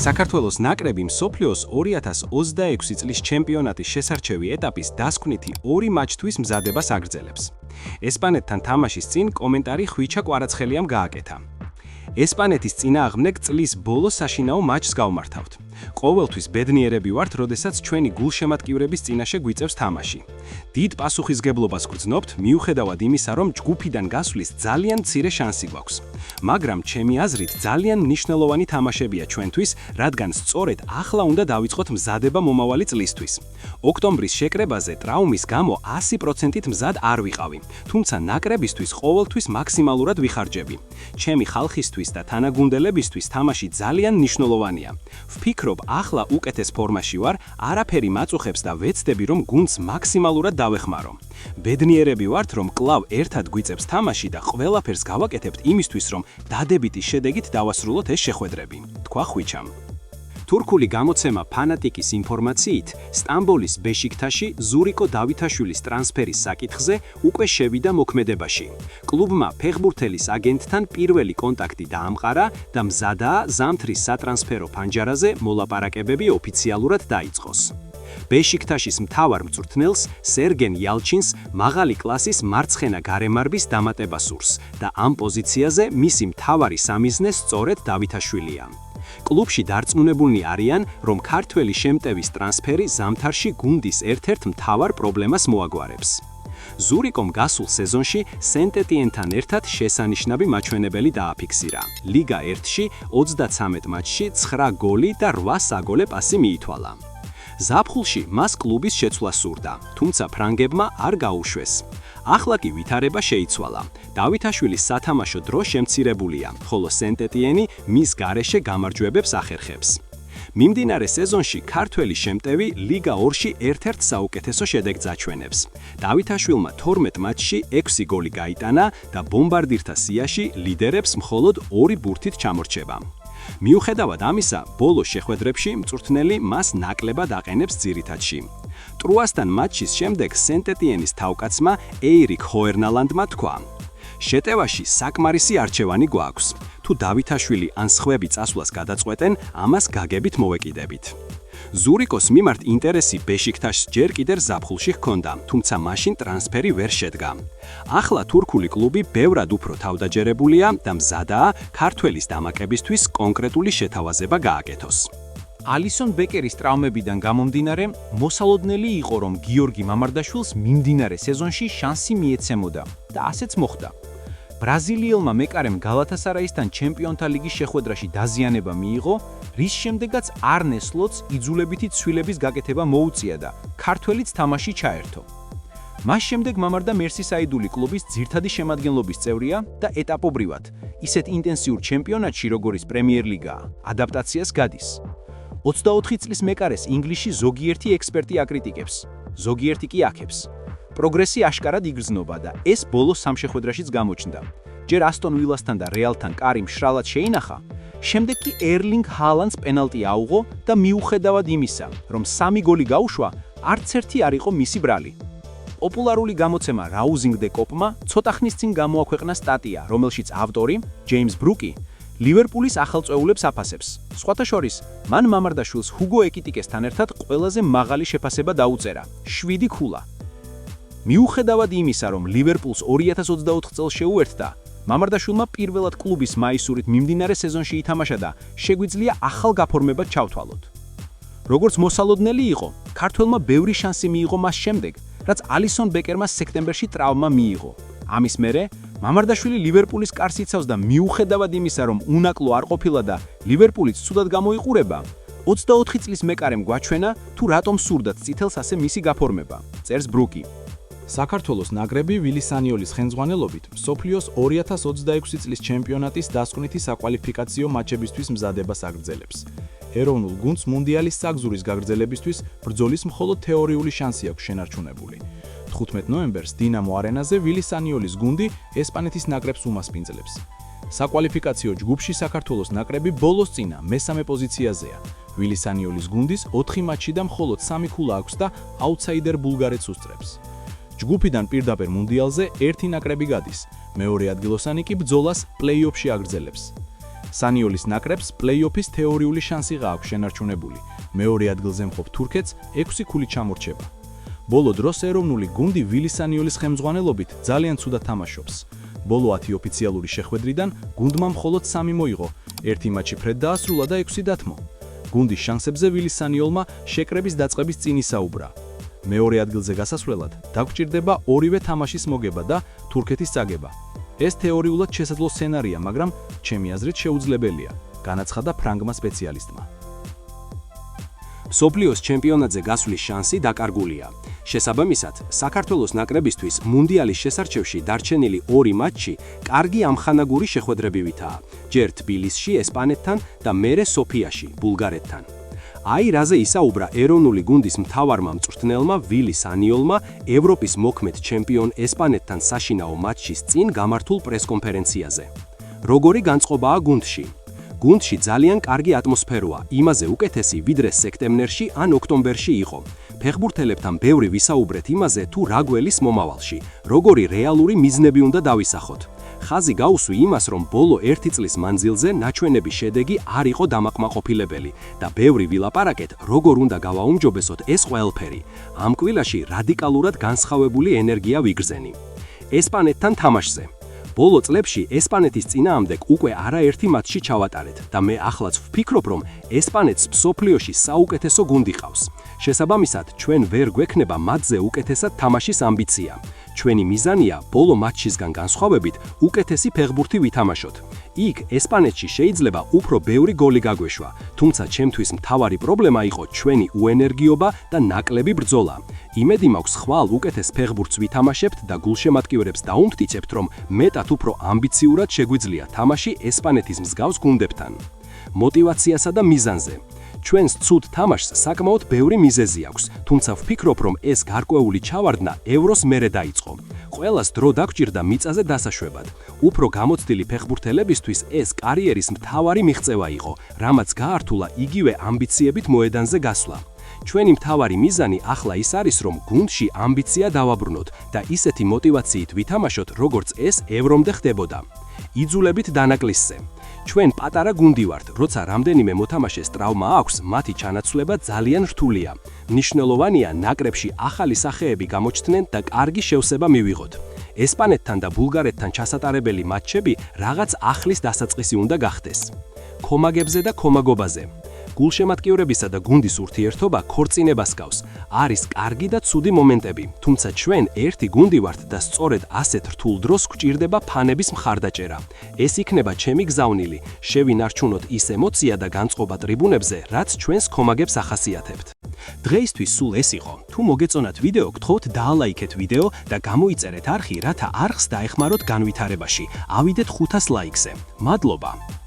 საქართველოს ნაკრები მსოფლიოს 2026 წლის ჩემპიონატის შესარჩევი ეტაპის დასკვნითი 2 მატჩთვის მზადებას აგრძელებს. ესპანეთთან თამაშის წინ კომენტარი ხვიჩა კვარაცხელიამ გააკეთა. ესპანეთის წინააღმდეგ წლის ბოლო საშინაო მატჩს გავმართავთ. ყოველთვის ბედნიერები ვართ, როდესაც ჩვენი გულშემატკივრების წინაშე გვიწევს თამაში. დიდ პასუხისგებლობას გრძნობთ, მიუხედავად იმისა, რომ ჯგუფიდან გასვლის ძალიან მცირე შანსი გვაქვს. მაგრამ ჩემი აზრით ძალიან მნიშვნელოვანი თამაშებია ჩვენთვის, რადგან სწორედ ახლა უნდა დავიწყოთ მზადება მომავალი წლისთვის. ოქტომბრის შეკრებაზე ტრაუმის გამო 100%-ით მზად არ ვიყავი, თუმცა ნაკრებისთვის ყოველთვის მაქსიმალურად ვიხარჯები. ჩემი ხალხისთვის და თანაგუნდელებისთვის თამაში ძალიან მნიშვნელოვანია. ვფიქრობ, ახლა უკეთეს ფორმაში ვარ, არაფერი მაწუხებს და ვეცდები, რომ გუნდს მაქსიმალურად დავეხმარო. ბედნიერები ვართ, რომ კლავ ერთად გვიწევს თამაში და ყველაფერს გავაკეთებთ იმისთვის, რომ დადებითი შედეგით დავასრულოთ ეს შეხვედრები, თქვა ხვიჩამ. თურქული გამოცემა ფანატიკის ინფორმაციით, სტამბოლის ბეშიქტაში ზურიკო დავითაშვილის ტრანსფერის საკითხზე უკვე შევიდა მოქმედებაში. კლუბმა ფეხბურთელის აგენტთან პირველი კონტაქტი დაამყარა და მზადაა ზამთრის სატრანსფერო ფანჯარაზე მოლაპარაკებები ოფიციალურად დაიწყოს. ბეშიქტაშის მთავარ მწვრთნელს სერგენ იალჩინს მაღალი კლასის მარცხენა გარემარბის დამატება სურს და ამ პოზიციაზე მისი მთავარი სამიზნე სწორედ დავითაშვილია. კლუბში დარწმუნებულნი არიან, რომ ქართველი შემტევის ტრანსფერი ზამთარში გუნდის ერთ-ერთ მთავარ პრობლემას მოაგვარებს. ზურიკომ გასულ სეზონში სენტ-ეტიენთან ერთად შესანიშნავი მაჩვენებელი დააფიქსირა. ლიგა 1-ში 33 მატჩში 9 გოლი და 8 საგოლე პასი მიითვალა. ზაფხულში მას კლუბის შეცვლა სურდა, თუმცა ფრანგებმა არ გაუშვეს. ახლა კი ვითარება შეიცვალა. დავითაშვილის სათამაშო დრო შემცირებულია, ხოლო სენტ-ეტიენი მის გარეშე გამარჯვებებს ახერხებს. მიმდინარე სეზონში ქართველი შემტევი ლიგა 2-ში ერთ-ერთ საუკეთესო შედეგს აჩვენებს. დავითაშვილმა 12 მატჩში 6 გოლი გაიტანა და ბომბარდირთა სიაში ლიდერებს მხოლოდ 2 ბურთით ჩამორჩება. მიუხედავად ამისა, ბოლო შეხვედრებში მწვრთნელი მას ნაკლებად აყენებს ძირითადში. ტრუასთან მატჩის შემდეგ სენტ-ეტიენის თავკაცმა ეირიკ ჰოერნალანდმა თქვა: შეტევაში საკმარისი არჩევანი გვაქვს. თუ დავითაშვილი ან სხვები წასვლას გადაწყვეტენ, ამას გაგებით მოვეკიდებით. ზურიკოს მიმართ ინტერესი ბეშიქტაშს ჯერ კიდევ ზაფხულში ჰქონდა, თუმცა მაშინ ტრანსფერი ვერ შედგა. ახლა თურქული კლუბი ბევრად უფრო თავდაჯერებულია და მზადაა ქართველის დამატებისთვის კონკრეტული შეთავაზება გააკეთოს. ალისონ ბეკერის ტრავმებიდან გამომდინარე, მოსალოდნელი იყო, რომ გიორგი მამარდაშვილს მიმდინარე სეზონში შანსი მიეცემოდა და ასეც მოხდა. ბრაზილიელმა მეკარემ გალათასარაისთან ჩემპიონთა ლიგის შეხვედრაში დაზიანება მიიღო, რის შემდეგაც არნე სლოტს იძულებითი ცვილების გაკეთება მოუწია და ქართველიც თამაში ჩაერთო. მას შემდეგ მამარდა მერსისაიდული კლუბის ძირთადი შემადგენლობის წევრია და ეტაპობრივად, ისეთ ინტენსიურ ჩემპიონატში, როგორიც პრემიერ-ლიგაა, ადაპტაციას გადის. 24 წლის მეკარეს ინგლისში ზოგიერთი ექსპერტი აკრიტიკებს, ზოგიერთი კი აქებს. პროგრესი აშკარად იგრძნობა და ეს ბოლო სამშეხვედრაშიც გამოჩნდა. ჯერ ასტონ ვილასთან და რეალთან კარი მშრალად შეინახა, შემდეგ კი ერლინგ ჰალანდს პენალტი აუღო და მიუხედავად იმისა, რომ 3 გოლი გაუშვა, არც ერთი არ იყო მისი ბრალი. პოპულარული გამოცემა რაუზინგ დე კოპმა ცოტა ხნის წინ გამოაქვეყნა სტატია, რომელშიც ავტორი, ჯეიმს ბრუკი, ლივერპულის ახალწეულებს აფასებს. სხვათა შორის, მან მამარდაშვილს ჰუგო ეკიტიკესთან ერთად ყველაზე მაღალი შეფასება დაუწერა, 7 ქულა. მიუხედავად იმისა, რომ ლივერპულს 2024 წელს შეუერთდა, მამარდაშვილმა პირველად კლუბის მაისურით მიმდინარე სეზონში ითამაშა და შეგვიძლია ახალ გაფორმებად ჩავთვალოთ. როგორც მოსალოდნელი იყო, ქართველმა ბევრი შანსი მიიღო მას შემდეგ, რაც ალისონ ბეკერმა სექტემბერში ტრავმა მიიღო. ამის მერე მამარდაშვილი ლივერპულის კარს იცავს და მიუხედავად იმისა, რომ უნაკლო არ ყოფილა და ლივერპულიც ცუდად გამოიყურება, 24 წლის მეკარემ გვაჩვენა, თუ რატომ სურდათ წითელს ასე მისი გაფორმება, წერს ბრუკი. საქართველოს ნაკრები ვილის სანიოლის ხელმძღვანელობით მსოფლიოს 2026 წლის ჩემპიონატის დასკვნითი საკვალიფიკაციო მატჩებისთვის მზადებას აგრძელებს. ეროვნულ გუნდს მუნდიალის საგზურის გაგრძელებისთვის ბრძოლის მხოლოდ თეორიული შანსი აქვს შენარჩუნებული. 15 ნოემბერს დინამო არენაზე ვილის სანიოლის გუნდი ესპანეთის ნაკრებს უმასპინძლებს. საკვალიფიკაციო ჯგუფში საქართველოს ნაკრები ბოლოს წინა მესამე პოზიციაზეა. ვილის სანიოლის გუნდის 4 მატჩი და მხოლოდ 3 ქულა აქვს და აუთსაიდერ ბულგარეთს უსწრებს. ჯგუფიდან პირდაპირ მუნდიალზე ერთი ნაკრები გადის, მეორე ადგილოსანი კი ბრძოლას პლეი-ოფში აგრძელებს. სანიოლის ნაკრებს პლეი-ოფის თეორიული შანსი გააქვს შენარჩუნებული. მეორე ადგილზე მყოფ თურქეთს 6 ქულით ჩამორჩება. ბოლო დროს ეროვნული გუნდი ვილი სანიოლის ხელმძღვანელობით ძალიან ცუდად თამაშობს. ბოლო 10 ოფიციალური შეხვედრიდან გუნდმა მხოლოდ 3 მოიღო, 1 მატჩი ფრედ დაასრულა და 6 დათმო. გუნდის შანსებზე ვილი სანიოლმა შეკრების დაწყების წინ ისაუბრა. მეორე ადგილზე გასასვლელად დაგჭირდება ორივე თამაშის მოგება და თურქეთის წაგება. ეს თეორიულად შესაძლო სცენარია, მაგრამ ჩემი აზრით შეუძლებელია, განაცხადა ფრანგმა სპეციალისტმა. მსოფლიოს ჩემპიონატზე გასვლის შანსი დაკარგულია. შესაბამისად, საქართველოს ნაკრებისთვის მუნდიალის შესარჩევში დარჩენილი 2 მატჩი კარგი ამხანაგური შეხვედრებივითაა. ჯერ თბილისში ესპანეთთან და მერე სოფიაში ბულგარეთთან. აი რაზე ისაუბრა ეროვნული გუნდის მთავარმა მწვრთნელმა ვილი სანიოლმა ევროპის მოქმედ ჩემპიონ ესპანეთთან საშინაო მატჩის წინ გამართულ პრესკონფერენციაზე. როგორი განწყობაა გუნდში? გუნდში ძალიან კარგი ატმოსფეროა, იმაზე უკეთესი, ვიდრე სექტემბერში ან ოქტომბერში იყო. ფეხბურთელებთან ბევრი ვისაუბრეთ იმაზე, თუ რა გველის მომავალში, როგორი რეალური მიზნები უნდა დავისახოთ. ხაზი გაუსვი იმას, რომ ბოლო 1 წლის მანძილზე ნაჩვენების შედეგი არ იყო დამაკმაყოფილებელი და ბევრი ვილაპარაკეთ, როგორ უნდა გავაუმჯობესოთ ეს ყველაფერი. ამ კვირაში რადიკალურად განსხვავებული ენერგია ვიგრძენი. ესპანეთთან თამაშზე. ბოლო წლებში ესპანეთის წინააღმდეგ უკვე არაერთი მატჩი ჩავატარეთ და მე ახლაც ვფიქრობ, რომ ესპანეთს მსოფლიოში საუკეთესო გუნდი ყავს. შესაბამისად, ჩვენ ვერ გვექნება მათზე უკეთესად თამაშის ამბიცია. ჩვენი მიზანია ბოლო მატჩისგან განსხვავებით უკეთესი ფეხბურთი ვითამაშოთ. იქ ესპანეთში შეიძლება უფრო ბევრი გოლი გაგვეშვა, თუმცა ჩემთვის მთავარი პრობლემა იყო ჩვენი უენერგიობა და ნაკლები ბრძოლა. იმედი მაქვს ხვალ უკეთეს ფეხბურთს ვითამაშებთ და გულშემატკივრებს დაუმტკიცებთ, რომ მეტად უფრო ამბიციურად შეგვიძლია თამაში ესპანეთის მსგავს გუნდებთან. მოტივაციასა და მიზანზე. ჩვენს ცუდ თამაშს საკმაოდ ბევრი მიზეზი აქვს, თუმცა ვფიქრობ, რომ ეს გარკვეული ჩავარდნა ევროს მერე დაიწყო. ყველას დრო დაგჭირდა მიწაზე დასაშვებად. უფრო გამოცდილი ფეხბურთელებისთვის ეს კარიერის მთავარი მიღწევა იყო, რამაც გაართულა იგივე ამბიციებით მოედანზე გასვლა. ჩვენი მთავარი მიზანი ახლა ის არის, რომ გუნდში ამბიცია დავაბრუნოთ და ისეთი მოტივაციით ვითამაშოთ, როგორც ეს ევრომდე ხდებოდა. იძულებით დანაკლისზე. ჩვენ პატარა გუნდი ვართ, როცა რამდენიმე მოთამაშეს ტრავმა აქვს, მათი ჩანაცვლება ძალიან რთულია. მნიშვნელოვანია ნაკრებში ახალი სახეები გამოჩნდნენ და კარგი შევსება მივიღოთ. ესპანეთთან და ბულგარეთთან ჩასატარებელი მატჩები რაღაც ახლის დასაწყისი უნდა გახდეს. ქომაგებზე და ქომაგობაზე. გულშემატკივრებისა და გუნდის ურთიერთობა ქორწინებას გავს. არის კარგი და ცუდი მომენტები, თუმცა ჩვენ ერთი გუნდი ვართ და სწორედ ასეთ რთულ დროს გვჭირდება ფანების მხარდაჭერა. ეს იქნება ჩემი გზავნილი, შევინარჩუნოთ ის ემოცია და განწყობა ტრიბუნებზე, რაც ჩვენს ქომაგებს ახასიათებთ. დღეისთვის სულ ეს იყო. თუ მოგეწონათ ვიდეო, გთხოვთ დაალაიქეთ ვიდეო და გამოიწერეთ არხი, რათა არხს დაეხმაროთ განვითარებაში. ავიდეთ 500 ლაიქზე. მადლობა!